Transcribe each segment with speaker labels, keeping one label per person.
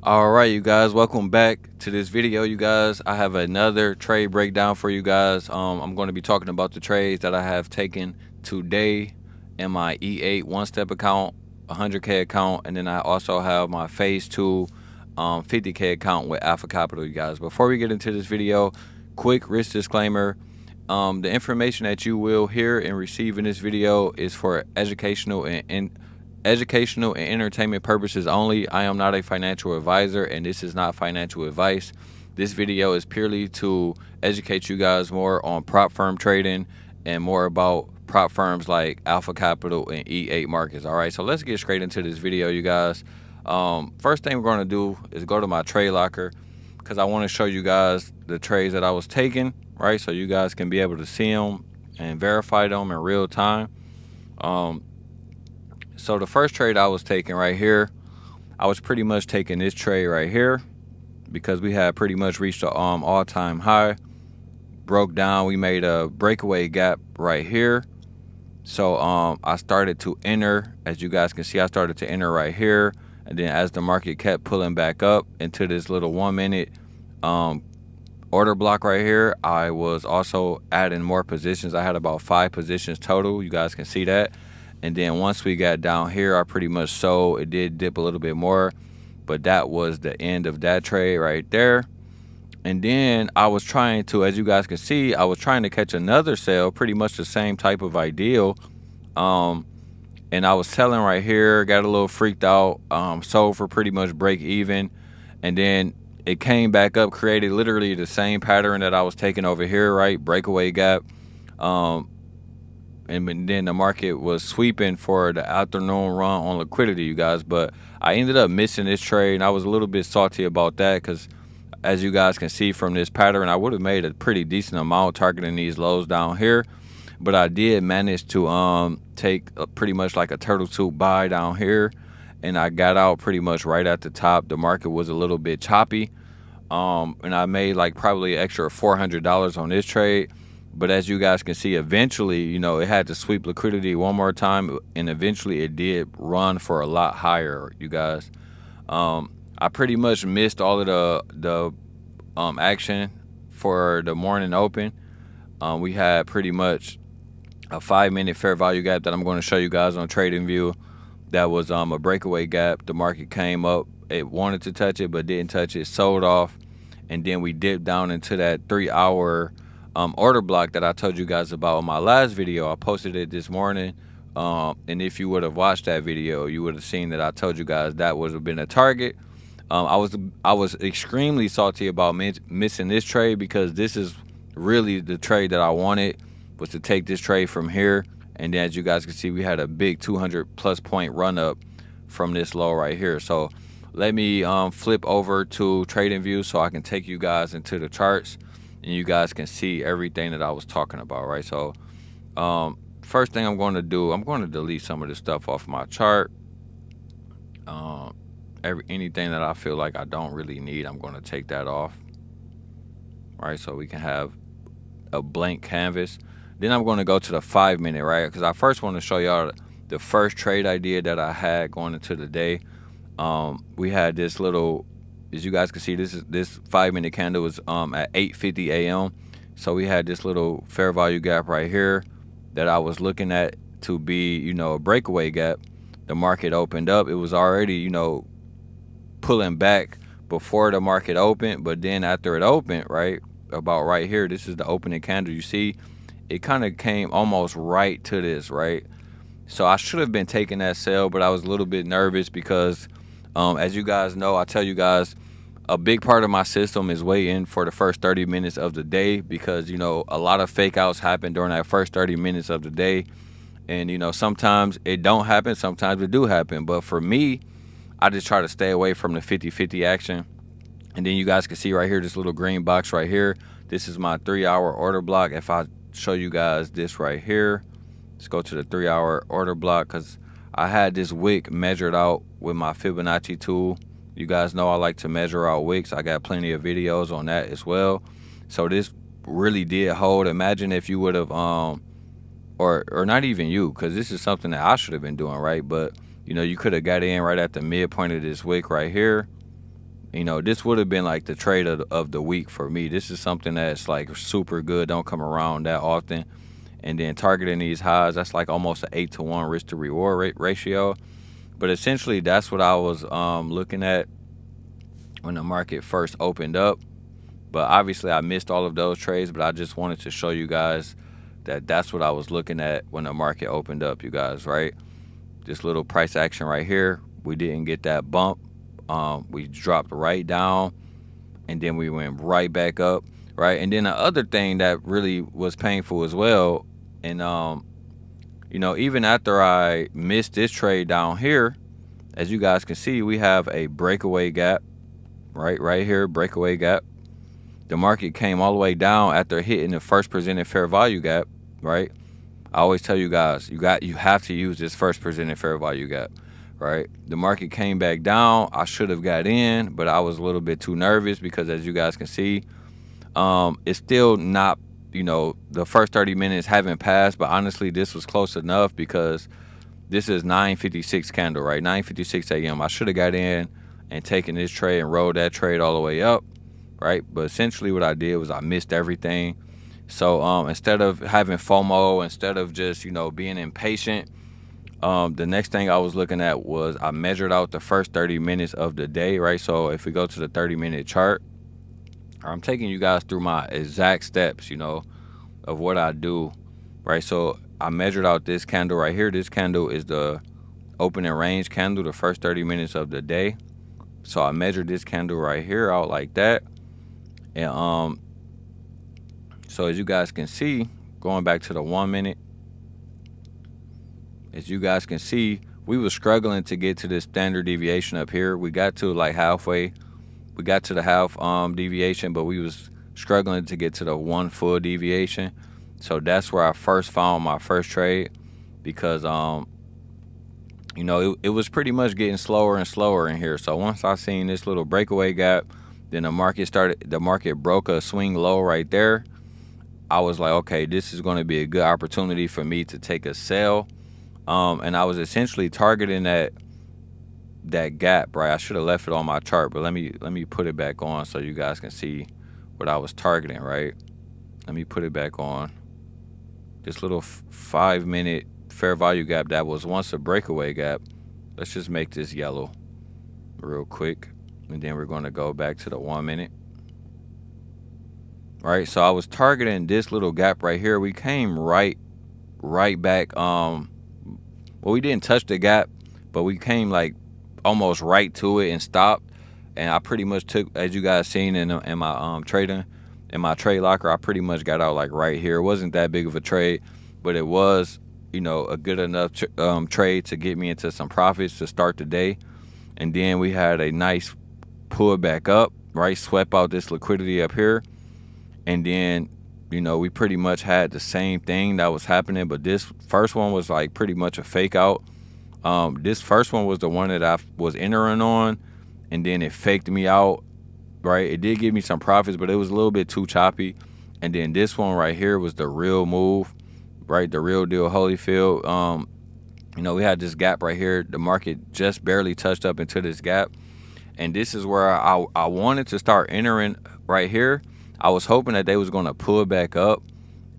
Speaker 1: All right, you guys, welcome back to this video. You guys, I have another trade breakdown for you guys. I'm going to be talking about the trades that I have taken today in my E8 one-step account, 100K account, and then I also have my phase 2 50K account with Alpha Capital. You guys, before we get into this video, quick risk disclaimer. The information that you will hear and receive in this video is for educational and entertainment purposes only. I am not a financial advisor, and this is not financial advice. This video is purely to educate you guys more on prop firm trading and more about prop firms like Alpha Capital and E8 Markets. All right, so let's get straight into this video, you guys. First thing we're going to do is go to my trade locker because I want to show you guys the trades that I was taking, right? So you guys can be able to see them and verify them in real time. So the first trade I was taking right here, I was pretty much taking this trade right here because we had pretty much reached the all-time high. Broke down, we made a breakaway gap right here. So I started to enter, as you guys can see, I started to enter right here. And then as the market kept pulling back up into this little 1 minute order block right here, I was also adding more positions. I had about 5 positions total. You guys can see that. And then once we got down here, I pretty much sold. It did dip a little bit more, but that was the end of that trade right there. And then I was trying to, as you guys can see, I was trying to catch another sale, pretty much the same type of ideal. And I was selling right here, got a little freaked out, sold for pretty much break even. And then it came back up, created literally the same pattern that I was taking over here, right? Breakaway gap. And then the market was sweeping for the afternoon run on liquidity, you guys. But I ended up missing this trade, and I was a little bit salty about that because, as you guys can see from this pattern, I would have made a pretty decent amount targeting these lows down here. But I did manage to take pretty much like a turtle tooth buy down here, and I got out pretty much right at the top. The market was a little bit choppy, and I made like probably an extra $400 on this trade. But as you guys can see, eventually, you know, it had to sweep liquidity one more time, and eventually it did run for a lot higher, you guys. I pretty much missed all of the action for the morning open. We had pretty much a 5-minute fair value gap that I'm going to show you guys on TradingView. That was a breakaway gap. The market came up. It wanted to touch it, but didn't touch it. Sold off, and then we dipped down into that 3-hour order block that I told you guys about in my last video. I posted it this morning, and if you would have watched that video, you would have seen that I told you guys that would have been a target. I was extremely salty about missing this trade because this is really the trade that I wanted, was to take this trade from here. And then as you guys can see, we had a big 200+ point run up from this low right here. So let me flip over to TradingView so I can take you guys into the charts and you guys can see everything that I was talking about, right? So first thing I'm going to do, I'm going to delete some of this stuff off my chart. Anything that I feel like I don't really need, I'm going to take that off, right? So we can have a blank canvas. Then I'm going to go to the 5-minute, right? Because I first want to show y'all the first trade idea that I had going into the day. We had this little, as you guys can see, this 5-minute candle was at 8:50 a.m. So we had this little fair value gap right here that I was looking at to be, you know, a breakaway gap. The market opened up. It was already, you know, pulling back before the market opened, but then after it opened, right about right here, this is the opening candle. You see, it kind of came almost right to this, right? So I should have been taking that sell, but I was a little bit nervous because as you guys know, I tell you guys, a big part of my system is waiting for the first 30 minutes of the day because, you know, a lot of fake outs happen during that first 30 minutes of the day. And, you know, sometimes it don't happen, sometimes it do happen. But for me, I just try to stay away from the 50-50 action. And then you guys can see right here, this little green box right here. This is my 3-hour order block. If I show you guys this right here, let's go to the 3-hour order block because I had this wick measured out with my Fibonacci tool. You guys know I like to measure out wicks. I got plenty of videos on that as well. So this really did hold. Imagine if you would have, or not even you, because this is something that I should have been doing, right? But, you know, you could have got in right at the midpoint of this wick right here. This would have been like the trade of the week for me. This is something that's like super good, don't come around that often. And then targeting these highs, that's like almost an 8-to-1 risk to reward ratio. But essentially, that's what I was looking at when the market first opened up. But obviously, I missed all of those trades. But I just wanted to show you guys that that's what I was looking at when the market opened up, you guys, right? This little price action right here, we didn't get that bump. We dropped right down, and then we went right back up, right? And then the other thing that really was painful as well, and even after I missed this trade down here, as you guys can see, we have a breakaway gap, right here, breakaway gap. The market came all the way down after hitting the first presented fair value gap, right? I always tell you guys, you have to use this first presented fair value gap, right? The market came back down. I should have got in, but I was a little bit too nervous because, as you guys can see, it's still not, the first 30 minutes haven't passed, but honestly, this was close enough because this is 9:56 candle, right? 9:56 a.m. I should have got in and taken this trade and rolled that trade all the way up, right? But essentially what I did was I missed everything. So instead of having FOMO, instead of just, being impatient, the next thing I was looking at was I measured out the first 30 minutes of the day, right? So if we go to the 30-minute chart, I'm taking you guys through my exact steps, of what I do, right? So I measured out this candle right here. This candle is the opening range candle, the first 30 minutes of the day. So I measured this candle right here out like that. And so as you guys can see, going back to the 1 minute, as you guys can see, we were struggling to get to this standard deviation up here. We got to like halfway. We got to the half deviation, but we was struggling to get to the 1 full deviation. So that's where I first found my first trade, because it was pretty much getting slower and slower in here. So once I seen this little breakaway gap, then the market broke a swing low right there. I was like, okay, this is going to be a good opportunity for me to take a sell. And I was essentially targeting that gap, right? I should have left it on my chart, but let me put it back on so you guys can see what I was targeting, right? Let me put it back on. This little 5-minute fair value gap that was once a breakaway gap. Let's just make this yellow real quick, and then we're going to go back to the 1 minute. Right, so I was targeting this little gap right here. We came right back. Well, we didn't touch the gap, but we came like almost right to it and stopped. And I pretty much took, as you guys seen in my trading, in my trade locker, I pretty much got out like right here. It wasn't that big of a trade, but it was, a good enough trade to get me into some profits to start the day. And then we had a nice pull back up, right? Swept out this liquidity up here. And then, we pretty much had the same thing that was happening, but this first one was like pretty much a fake out. This first one was the one that I was entering on, and then it faked me out, right? It did give me some profits, but it was a little bit too choppy. And then this one right here was the real move, right? The real deal, Holyfield. We had this gap right here. The market just barely touched up into this gap. And this is where I wanted to start entering right here. I was hoping that they was going to pull back up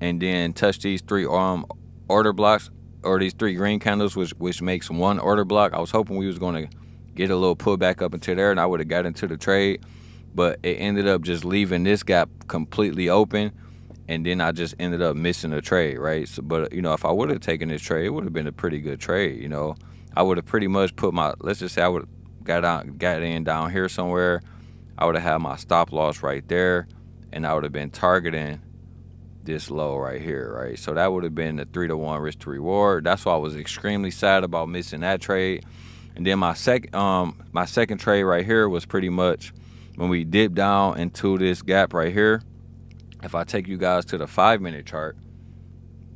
Speaker 1: and then touch these 3 order blocks, or these 3 green candles, which makes 1 order block. I was hoping we was going to get a little pullback up into there, and I would have got into the trade. But it ended up just leaving this gap completely open, and then I just ended up missing the trade, right? So, but if I would have taken this trade, it would have been a pretty good trade. I would have pretty much put let's just say I would have got in down here somewhere. I would have had my stop loss right there, and I would have been targeting this low right here, right? So that would have been the 3-to-1 risk to reward. That's why I was extremely sad about missing that trade. And then my second trade right here was pretty much when we dipped down into this gap right here. If I take you guys to the 5-minute chart,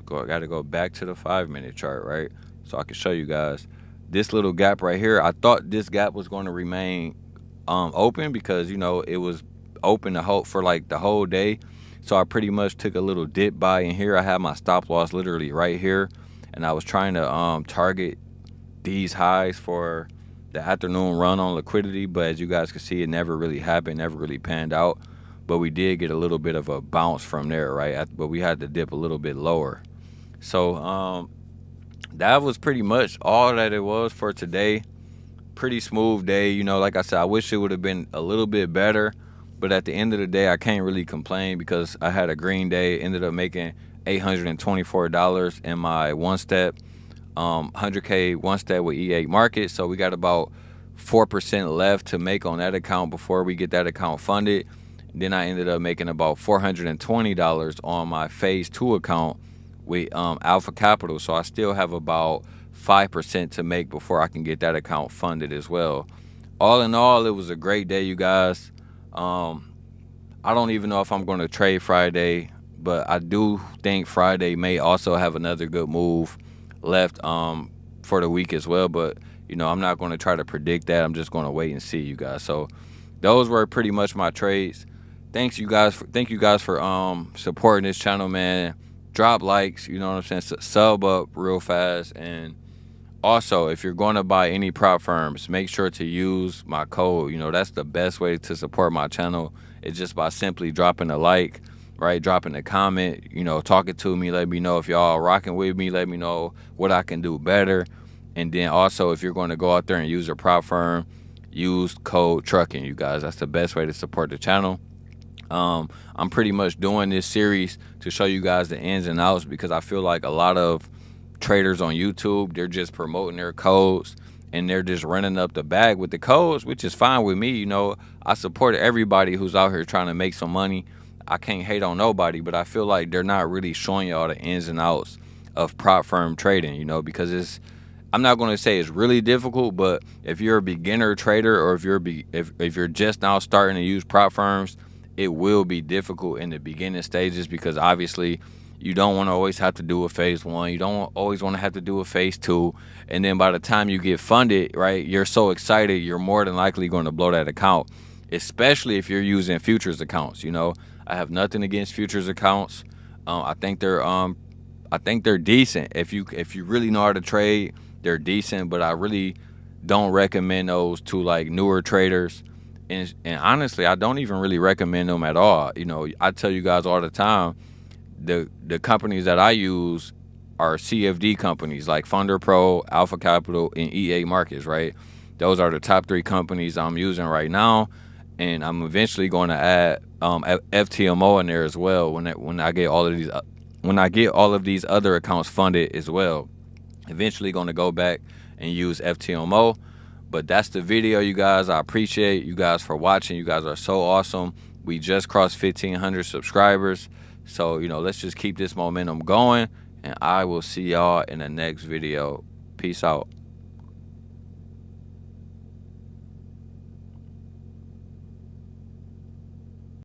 Speaker 1: I got to go back to the 5-minute chart, right? So I can show you guys this little gap right here. I thought this gap was going to remain open because it was open for like the whole day. So I pretty much took a little dip buy in here. I had my stop loss literally right here, and I was trying to target these highs for the afternoon run on liquidity, but as you guys can see, it never really happened, never really panned out. But we did get a little bit of a bounce from there, right? But we had to dip a little bit lower. So that was pretty much all that it was for today. Pretty smooth day, like I said, I wish it would have been a little bit better, but at the end of the day I can't really complain because I had a green day. Ended up making $824 in my one step, 100K one step with E8 market. So we got about 4% left to make on that account before we get that account funded. Then I ended up making about $420 on my phase 2 account with Alpha Capital. So I still have about 5% to make before I can get that account funded as well. All in all, it was a great day, you guys. I don't even know if I'm going to trade Friday, but I do think Friday may also have another good move left for the week as well. But I'm not going to try to predict that. I'm just going to wait and see, you guys. So those were pretty much my trades. Thank you guys for supporting this channel, man. Drop likes, you know what I'm saying? Sub up real fast. And also, if you're going to buy any prop firms, make sure to use my code. That's the best way to support my channel. It's just by simply dropping a like, right? Dropping a comment, talking to me. Let me know if y'all rocking with me. Let me know what I can do better. And then also, if you're going to go out there and use a prop firm, use code trucking, you guys. That's the best way to support the channel. I'm pretty much doing this series to show you guys the ins and outs because I feel like a lot of traders on YouTube, they're just promoting their codes and they're just running up the bag with the codes, which is fine with me. I support everybody who's out here trying to make some money. I can't hate on nobody, but I feel like they're not really showing y'all the ins and outs of prop firm trading, because I'm not going to say it's really difficult, but if you're a beginner trader or if you're just now starting to use prop firms, it will be difficult in the beginning stages because obviously you don't want to always have to do a phase 1. You don't always want to have to do a phase 2. And then by the time you get funded, right, you're so excited, you're more than likely going to blow that account, especially if you're using futures accounts. I have nothing against futures accounts. I think they're decent. If you really know how to trade, they're decent, but I really don't recommend those to like newer traders. And honestly, I don't even really recommend them at all. I tell you guys all the time, the companies that I use are CFD companies like Funder Pro, Alpha Capital, and EA Markets, right? Those are the top 3 companies I'm using right now, and I'm eventually going to add FTMO in there as well when I get all of these other accounts funded as well. Eventually going to go back and use FTMO. But that's the video, you guys. I appreciate you guys for watching. You guys are so awesome. We just crossed 1,500 subscribers. So, let's just keep this momentum going. And I will see y'all in the next video. Peace out.